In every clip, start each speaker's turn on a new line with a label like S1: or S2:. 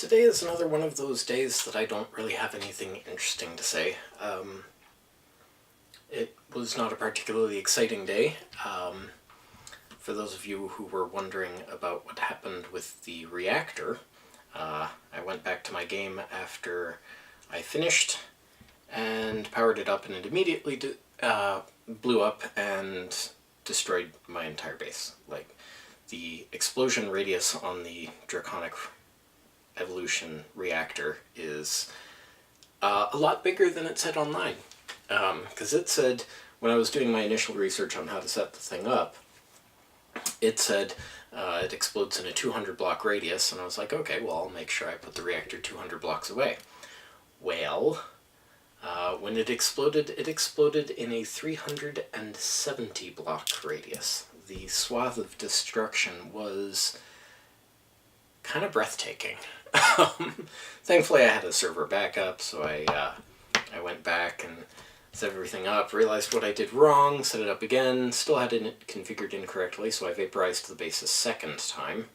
S1: Today is another one of those days that I don't really have anything interesting to say. It was not a particularly exciting day. For those of you who were wondering about what happened with the reactor, I went back to my game after I finished and powered it up, and it immediately blew up and destroyed my entire base. Like, the explosion radius on the Draconic evolution reactor is a lot bigger than it said online. Because it said, when I was doing my initial research on how to set the thing up, it said it explodes in a 200 block radius, and I was like, okay, well, I'll make sure I put the reactor 200 blocks away. Well, when it exploded in a 370 block radius. The swath of destruction was kind of breathtaking. Thankfully I had a server backup, so I went back and set everything up, realized what I did wrong, set it up again, still had it configured incorrectly, so I vaporized the base a second time.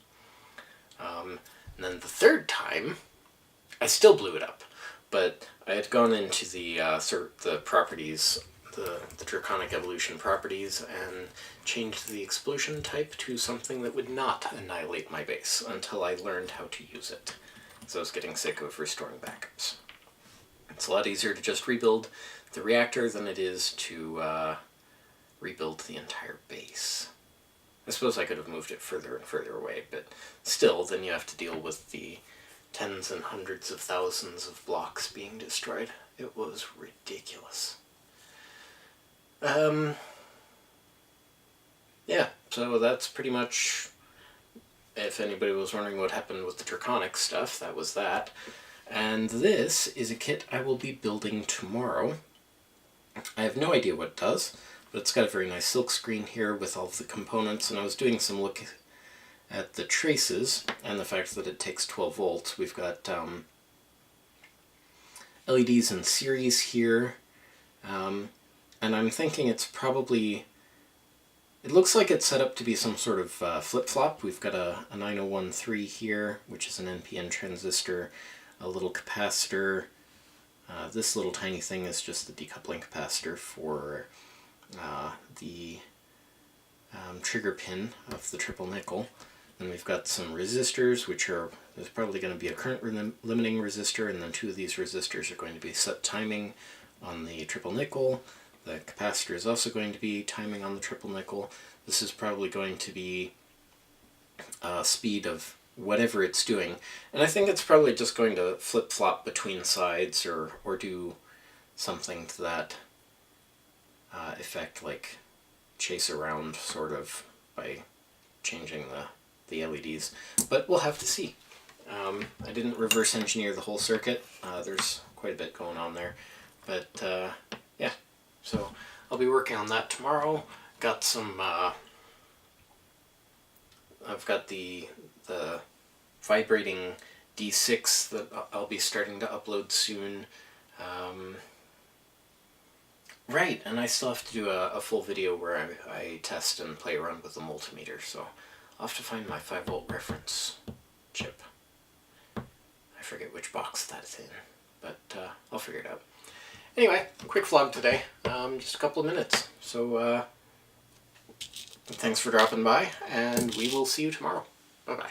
S1: And then the third time, I still blew it up, but I had gone into the properties, the Draconic evolution properties, and changed the explosion type to something that would not annihilate my base until I learned how to use it. So I was getting sick of restoring backups. It's a lot easier to just rebuild the reactor than it is to rebuild the entire base. I suppose I could have moved it further and further away, but still, then you have to deal with the tens and hundreds of thousands of blocks being destroyed. It was ridiculous. Yeah, so that's pretty much, if anybody was wondering what happened with the Draconic stuff, that was that. And this is a kit I will be building tomorrow. I have no idea what it does, but it's got a very nice silk screen here with all of the components, and I was doing some look at the traces and the fact that it takes 12 volts. We've got LEDs in series here, and I'm thinking it's probably, it looks like it's set up to be some sort of flip-flop. We've got a 9013 here, which is an NPN transistor, a little capacitor. This little tiny thing is just the decoupling capacitor for the trigger pin of the triple nickel. Then we've got some resistors, which are, there's probably going to be a current limiting resistor, and then two of these resistors are going to be set timing on the triple nickel. The capacitor is also going to be timing on the triple nickel. This is probably going to be speed of whatever it's doing. And I think it's probably just going to flip-flop between sides or do something to that effect, like chase around sort of by changing the LEDs. But we'll have to see. I didn't reverse engineer the whole circuit. There's quite a bit going on there. But yeah. So I'll be working on that tomorrow. Got some, I've got the vibrating D6 that I'll be starting to upload soon. Right, and I still have to do a full video where I test and play around with the multimeter, so I'll have to find my 5-volt reference chip. I forget which box that's in, but I'll figure it out. Anyway, quick vlog today, just a couple of minutes, so thanks for dropping by, and we will see you tomorrow. Bye-bye.